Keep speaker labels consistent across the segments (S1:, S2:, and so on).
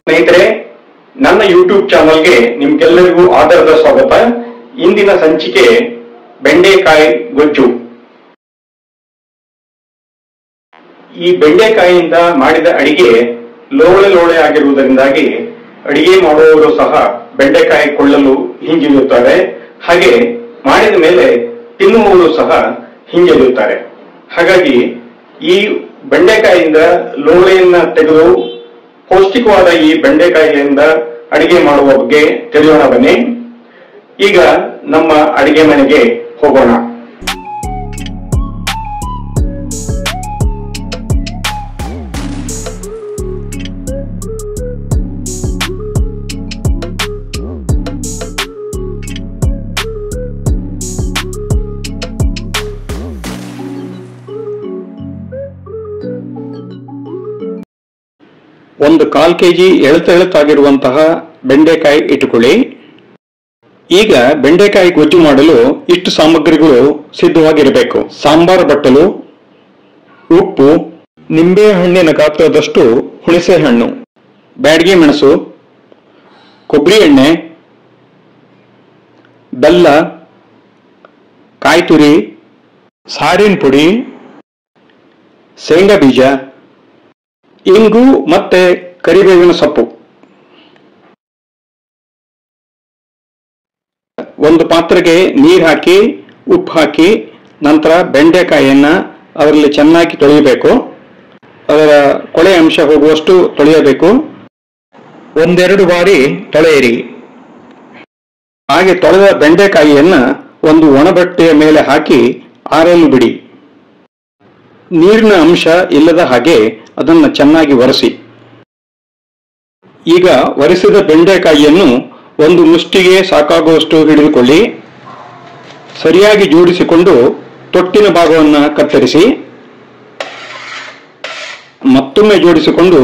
S1: ಸ್ನೇಹಿತರೆ, ನನ್ನ ಯೂಟ್ಯೂಬ್ ಚಾನಲ್ಗೆ ನಿಮ್ಗೆಲ್ಲರಿಗೂ ಆದರದ ಸ್ವಾಗತ. ಇಂದಿನ ಸಂಚಿಕೆ ಬೆಂಡೆಕಾಯಿ ಗೊಜ್ಜು. ಈ ಬೆಂಡೆಕಾಯಿಯಿಂದ ಮಾಡಿದ ಅಡಿಗೆ ಲೋಳೆ ಲೋಳೆ ಆಗಿರುವುದರಿಂದಾಗಿ ಅಡಿಗೆ ಮಾಡುವವರು ಸಹ ಬೆಂಡೆಕಾಯಿ ಕೊಳ್ಳಲು ಹಿಂಜರಿಯುತ್ತಾರೆ. ಹಾಗೆ ಮಾಡಿದ ಮೇಲೆ ತಿನ್ನುವವರು ಸಹ ಹಿಂಜರಿಯುತ್ತಾರೆ. ಹಾಗಾಗಿ ಈ ಬೆಂಡೆಕಾಯಿಯಿಂದ ಲೋಳೆಯನ್ನ ತೆಗೆದು ಪೌಷ್ಟಿಕವಾದ ಈ ಬೆಂಡೆಕಾಯಿಯಿಂದ ಅಡಿಗೆ ಮಾಡುವ ಬಗ್ಗೆ ತಿಳಿಯೋಣ ಬನ್ನಿ. ಈಗ ನಮ್ಮ ಅಡಿಗೆ ಮನೆಗೆ ಹೋಗೋಣ. ಒಂದು 1/4 kg ಎಳೆತಾಗಿರುವಂತಹ ಬೆಂಡೆಕಾಯಿ ಇಟ್ಟುಕೊಳ್ಳಿ. ಈಗ ಬೆಂಡೆಕಾಯಿ ಗೊಜ್ಜು ಮಾಡಲು ಇಷ್ಟು ಸಾಮಗ್ರಿಗಳು ಸಿದ್ಧವಾಗಿರಬೇಕು. ಸಾಂಬಾರು ಬಟ್ಟಲು, ಉಪ್ಪು, ನಿಂಬೆ ಹಣ್ಣಿನ ಗಾತ್ರದಷ್ಟು ಹುಣಸೆ ಹಣ್ಣು, ಬ್ಯಾಡಗಿ ಮೆಣಸು, ಕೊಬ್ಬರಿ ಎಣ್ಣೆ, ಬೆಲ್ಲ, ಕಾಯಿ ತುರಿ, ಸಾರಿನ ಪುಡಿ, ಶೇಂಗಾ ಬೀಜ, ಇಂಗು ಮತ್ತೆ ಕರಿಬೇವಿನ ಸೊಪ್ಪು. ಒಂದು ಪಾತ್ರೆಗೆ ನೀರು ಹಾಕಿ ಉಪ್ಪು ಹಾಕಿ ನಂತರ ಬೆಂಡೆಕಾಯಿಯನ್ನ ಅದರಲ್ಲಿ ಚೆನ್ನಾಗಿ ತೊಳೆಯಬೇಕು. ಅದರ ಕೊಳೆ ಅಂಶ ಹೋಗುವಷ್ಟು ತೊಳೆಯಬೇಕು. 1-2 ಬಾರಿ ತೊಳೆಯಿರಿ. ಹಾಗೆ ತೊಳೆದ ಬೆಂಡೆಕಾಯಿಯನ್ನ ಒಂದು ಒಣಬಟ್ಟೆಯ ಮೇಲೆ ಹಾಕಿ ಆರಲು ಬಿಡಿ. ನೀರಿನ ಅಂಶ ಇಲ್ಲದ ಹಾಗೆ ಅದನ್ನು ಚೆನ್ನಾಗಿ ಒರೆಸಿ. ಈಗ ಒರೆಸಿದ ಬೆಂಡೆಕಾಯಿಯನ್ನು ಒಂದು ಮುಷ್ಟಿಗೆ ಸಾಕಾಗುವಷ್ಟು ಹಿಡಿದುಕೊಳ್ಳಿ. ಸರಿಯಾಗಿ ಜೋಡಿಸಿಕೊಂಡು ತೊಟ್ಟಿನ ಭಾಗವನ್ನು ಕತ್ತರಿಸಿ ಮತ್ತೊಮ್ಮೆ ಜೋಡಿಸಿಕೊಂಡು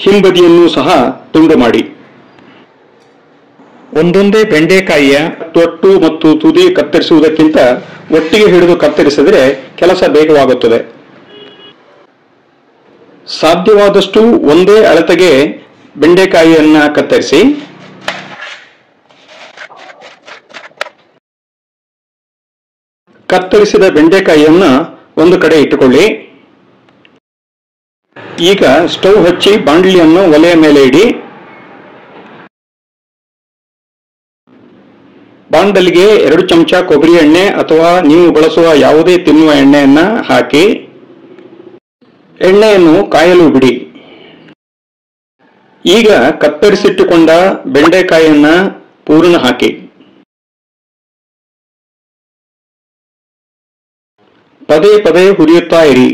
S1: ಹಿಂಬದಿಯನ್ನು ಸಹ ತುಂಡು ಮಾಡಿ. ಒಂದೊಂದೇ ಬೆಂಡೆಕಾಯಿಯ ತೊಟ್ಟು ಮತ್ತು ತುದಿ ಕತ್ತರಿಸುವುದಕ್ಕಿಂತ ಒಟ್ಟಿಗೆ ಹಿಡಿದು ಕತ್ತರಿಸಿದರೆ ಕೆಲಸ ಬೇಗವಾಗುತ್ತದೆ. ಸಾಧ್ಯವಾದಷ್ಟು ಒಂದೇ ಅಳತೆಗೆ ಬೆಂಡೆಕಾಯಿಯನ್ನ ಕತ್ತರಿಸಿ. ಕತ್ತರಿಸಿದ ಬೆಂಡೆಕಾಯಿಯನ್ನ ಒಂದು ಕಡೆ ಇಟ್ಟುಕೊಳ್ಳಿ. ಈಗ ಸ್ಟವ್ ಹಚ್ಚಿ ಬಾಣಲಿಯನ್ನು ಒಲೆಯ ಮೇಲೆ ಇಡಿ. ಬಾಣಲಿಗೆ 2 ಚಮಚ ಕೊಬ್ಬರಿ ಎಣ್ಣೆ ಅಥವಾ ನೀವು ಬಳಸುವ ಯಾವುದೇ ತಿನ್ನುವ ಎಣ್ಣೆಯನ್ನ ಹಾಕಿ ಎಣ್ಣೆಯನ್ನು ಕಾಯಲು ಬಿಡಿ. ಈಗ ಕತ್ತರಿಸಿಟ್ಟುಕೊಂಡ ಬೆಂಡೆಕಾಯಿಯನ್ನ ಪೂರ್ಣ ಹಾಕಿ ಪದೇ ಪದೇ ಹುರಿಯುತ್ತಾ ಇರಿ.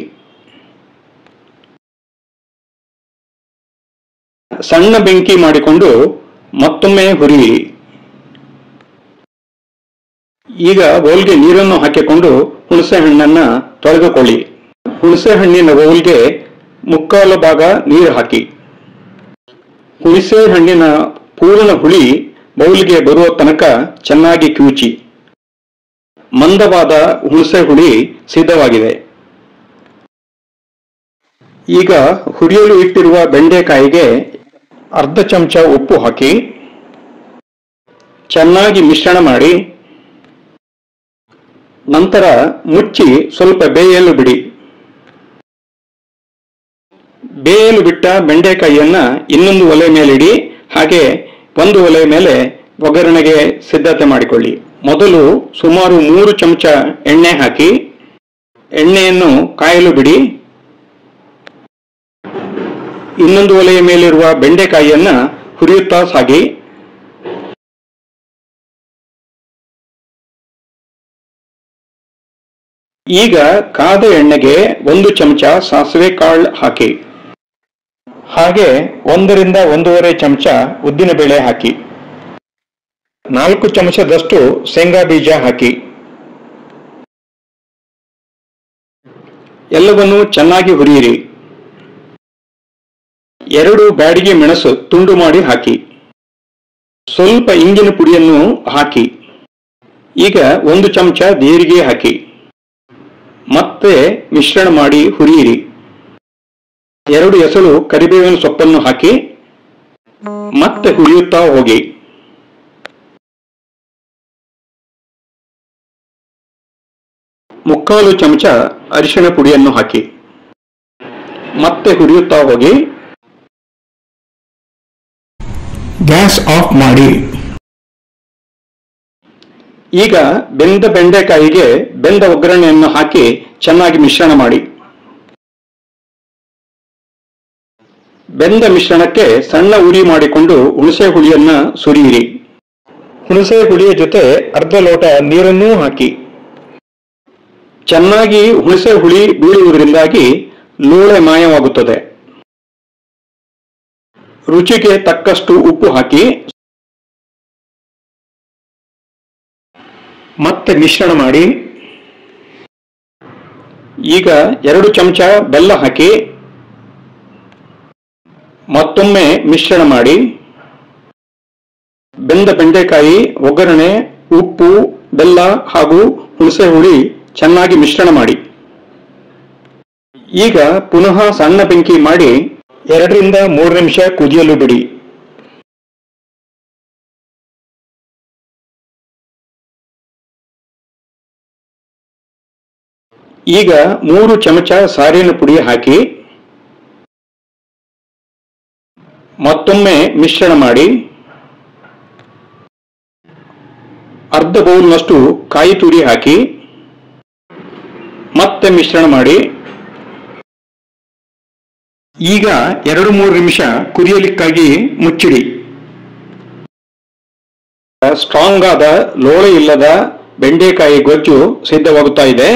S1: ಸಣ್ಣ ಬೆಂಕಿ ಮಾಡಿಕೊಂಡು ಮತ್ತೊಮ್ಮೆ ಹುರಿಯಿರಿ. ಈಗ ಬೌಲ್ಗೆ ನೀರನ್ನು ಹಾಕಿಕೊಂಡು ಹುಣಸೆ ಹಣ್ಣನ್ನ ತೊಳೆದುಕೊಳ್ಳಿ. ಹುಣಸೆ ಹಣ್ಣಿನ ಬೌಲ್ಗೆ 1/4 ಭಾಗ ನೀರು ಹಾಕಿ. ಹುಣಸೆ ಹಣ್ಣಿನ ಪೂರ್ಣ ಹುಳಿ ಬೌಲ್ಗೆ ಬರುವ ತನಕ ಚೆನ್ನಾಗಿ ಕಿವುಚಿ. ಮಂದವಾದ ಹುಣಸೆ ಹುಳಿ ಸಿದ್ಧವಾಗಿದೆ. ಈಗ ಹುರಿಯಲು ಇಟ್ಟಿರುವ ಬೆಂಡೆಕಾಯಿಗೆ 1/2 ಚಮಚ ಉಪ್ಪು ಹಾಕಿ ಚೆನ್ನಾಗಿ ಮಿಶ್ರಣ ಮಾಡಿ ನಂತರ ಮುಚ್ಚಿ ಸ್ವಲ್ಪ ಬೇಯಲು ಬಿಡಿ. ಬೇಯಲು ಬಿಟ್ಟ ಬೆಂಡೆಕಾಯಿಯನ್ನ ಇನ್ನೊಂದು ಒಲೆ ಮೇಲಿಡಿ. ಹಾಗೆ ಒಂದು ಒಲೆ ಮೇಲೆ ಒಗ್ಗರಣೆಗೆ ಸಿದ್ಧತೆ ಮಾಡಿಕೊಳ್ಳಿ. ಮೊದಲು ಸುಮಾರು 3 ಚಮಚ ಎಣ್ಣೆ ಹಾಕಿ ಎಣ್ಣೆಯನ್ನು ಕಾಯಲು ಬಿಡಿ. ಇನ್ನೊಂದು ಒಲೆಯ ಮೇಲಿರುವ ಬೆಂಡೆಕಾಯಿಯನ್ನ ಹುರಿಯುತ್ತಾ ಸಾಗಿ. ಈಗ ಕಾದ ಎಣ್ಣೆಗೆ 1 ಚಮಚ ಸಾಸಿವೆ ಕಾಳು ಹಾಕಿ. ಹಾಗೆ 1ರಿಂದ 1.5 ಚಮಚ ಉದ್ದಿನ ಬೇಳೆ ಹಾಕಿ. 4 ಚಮಚದಷ್ಟು ಶೇಂಗಾ ಬೀಜ ಹಾಕಿ. ಎಲ್ಲವನ್ನೂ ಚೆನ್ನಾಗಿ ಹುರಿಯಿರಿ. 2 ಬ್ಯಾಡಗಿ ಮೆಣಸು ತುಂಡು ಮಾಡಿ ಹಾಕಿ. ಸ್ವಲ್ಪ ಇಂಗಿನ ಪುಡಿಯನ್ನು ಹಾಕಿ. ಈಗ 1 ಚಮಚ ಜೀರಿಗೆ ಹಾಕಿ. ಮತ್ತೆ ಮಿಶ್ರಣ ಮಾಡಿ ಹುರಿಯಿರಿ. 2 ಎಸಳು ಕರಿಬೇವಿನ ಸೊಪ್ಪನ್ನು ಹಾಕಿ ಮತ್ತೆ ಹುರಿಯುತ್ತಾ ಹೋಗಿ. ಮುಕ್ಕಾಲು ಚಮಚ ಅರಿಶಿಣ ಪುಡಿಯನ್ನು ಹಾಕಿ ಮತ್ತೆ ಹುರಿಯುತ್ತಾ ಹೋಗಿ. ಗ್ಯಾಸ್ ಆಫ್ ಮಾಡಿ. ಈಗ ಬೆಂದ ಬೆಂಡೆಕಾಯಿಗೆ ಬೆಂದ ಒಗ್ಗರಣೆಯನ್ನು ಹಾಕಿ ಚೆನ್ನಾಗಿ ಮಿಶ್ರಣ ಮಾಡಿ. ಬೆಂದ ಮಿಶ್ರಣಕ್ಕೆ ಸಣ್ಣ ಉರಿ ಮಾಡಿಕೊಂಡು ಹುಣಸೆ ಹುಳಿಯನ್ನ ಸುರಿಯಿರಿ. ಹುಣಸೆ ಹುಳಿಯ ಜೊತೆ ಅರ್ಧ ಲೋಟ ನೀರನ್ನೂ ಹಾಕಿ. ಚೆನ್ನಾಗಿ ಹುಣಸೆ ಹುಳಿ ಬೀಳುವುದರಿಂದಾಗಿ ಲೋಳೆ ಮಾಯವಾಗುತ್ತದೆ. ರುಚಿಗೆ ತಕ್ಕಷ್ಟು ಉಪ್ಪು ಹಾಕಿ ಮತ್ತೆ ಮಿಶ್ರಣ ಮಾಡಿ. ಈಗ 2 ಚಮಚ ಬೆಲ್ಲ ಹಾಕಿ ಮತ್ತೊಮ್ಮೆ ಮಿಶ್ರಣ ಮಾಡಿ. ಬೆಂದ ಬೆಂಡೆಕಾಯಿ, ಒಗ್ಗರಣೆ, ಉಪ್ಪು, ಬೆಲ್ಲ ಹಾಗೂ ಹುಣಸೆ ಹುಳಿ ಚೆನ್ನಾಗಿ ಮಿಶ್ರಣ ಮಾಡಿ. ಈಗ ಪುನಃ ಸಣ್ಣ ಬೆಂಕಿ ಮಾಡಿ 2 ರಿಂದ 3 ನಿಮಿಷ ಕುದಿಯಲು ಬಿಡಿ. ಈಗ 3 ಚಮಚ ಸಾರಿನ ಪುಡಿ ಹಾಕಿ ಮತ್ತೊಮ್ಮೆ ಮಿಶ್ರಣ ಮಾಡಿ. ಅರ್ಧ ಬೌಲ್ನಷ್ಟು ಕಾಯಿ ತುರಿ ಹಾಕಿ ಮತ್ತೆ ಮಿಶ್ರಣ ಮಾಡಿ. ಈಗ 2-3 ನಿಮಿಷ ಕುದಿಯಲಿಕ್ಕಾಗಿ ಮುಚ್ಚಿಡಿ. ಸ್ಟ್ರಾಂಗ್ ಆದ ಲೋಳೆ ಇಲ್ಲದ ಬೆಂಡೆಕಾಯಿ ಗೊಜ್ಜು ಸಿದ್ಧವಾಗುತ್ತಾ ಇದೆ.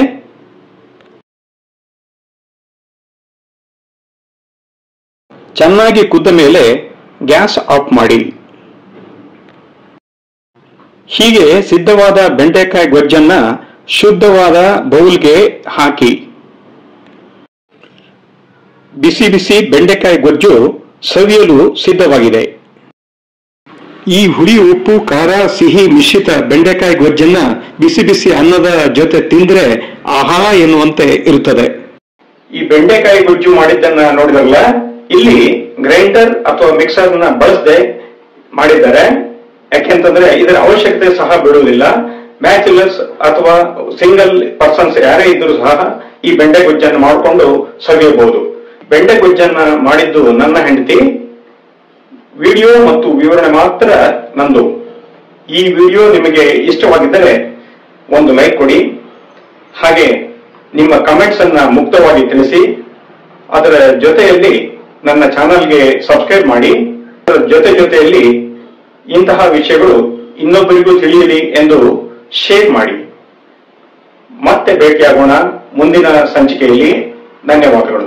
S1: ಚೆನ್ನಾಗಿ ಕುದ್ದ ಮೇಲೆ ಗ್ಯಾಸ್ ಆಫ್ ಮಾಡಿ. ಹೀಗೆ ಸಿದ್ಧವಾದ ಬೆಂಡೆಕಾಯಿ ಗೊಜ್ಜನ್ನ ಶುದ್ಧವಾದ ಬೌಲ್ಗೆ ಹಾಕಿ. ಬಿಸಿ ಬಿಸಿ ಬೆಂಡೆಕಾಯಿ ಗೊಜ್ಜು ಸವಿಯಲು ಸಿದ್ಧವಾಗಿದೆ. ಈ ಹುಳಿ, ಉಪ್ಪು, ಖಾರ, ಸಿಹಿ ಮಿಶ್ರಿತ ಬೆಂಡೆಕಾಯಿ ಗೊಜ್ಜನ್ನ ಬಿಸಿ ಬಿಸಿ ಅನ್ನದ ಜೊತೆ ತಿಂದ್ರೆ ಆಹಾ ಎನ್ನುವಂತೆ ಇರುತ್ತದೆ. ಈ ಬೆಂಡೆಕಾಯಿ ಗೊಜ್ಜು ಮಾಡಿದ್ದನ್ನ ನೋಡಿದ್ರಲ್ಲ, ಇಲ್ಲಿ ಗ್ರೈಂಡರ್ ಅಥವಾ ಮಿಕ್ಸರ್ ನ ಬಳಸದೆ ಮಾಡಿದ್ದಾರೆ. ಯಾಕೆಂತಂದ್ರೆ ಇದರ ಅವಶ್ಯಕತೆ ಸಹ ಬೀಳುವುದಿಲ್ಲ. ಬ್ಯಾಚುಲರ್ಸ್ ಅಥವಾ ಸಿಂಗಲ್ ಪರ್ಸನ್ಸ್ ಯಾರೇ ಇದ್ರೂ ಸಹ ಈ ಬೆಂಡೆ ಗೊಜ್ಜನ್ನು ಮಾಡಿಕೊಂಡು ಸವಿಯಬಹುದು. ಬೆಂಡೆ ಗೊಜ್ಜನ್ನ ಮಾಡಿದ್ದು ನನ್ನ ಹೆಂಡತಿ. ವಿಡಿಯೋ ಮತ್ತು ವಿವರಣೆ ಮಾತ್ರ ನಂದು. ಈ ವಿಡಿಯೋ ನಿಮಗೆ ಇಷ್ಟವಾಗಿದ್ದರೆ ಒಂದು ಲೈಕ್ ಕೊಡಿ. ಹಾಗೆ ನಿಮ್ಮ ಕಮೆಂಟ್ಸ್ ಅನ್ನ ಮುಕ್ತವಾಗಿ ತಿಳಿಸಿ. ಅದರ ಜೊತೆಯಲ್ಲಿ ನನ್ನ ಚಾನಲ್ಗೆ ಸಬ್ಸ್ಕ್ರೈಬ್ ಮಾಡಿ. ಅದರ ಜೊತೆಯಲ್ಲಿ ಇಂತಹ ವಿಷಯಗಳು ಇನ್ನೊಬ್ಬರಿಗೂ ತಿಳಿಯಲಿ ಎಂದು ಶೇರ್ ಮಾಡಿ. ಮತ್ತೆ ಭೇಟಿಯಾಗೋಣ ಮುಂದಿನ ಸಂಚಿಕೆಯಲ್ಲಿ. ಧನ್ಯವಾದಗಳು.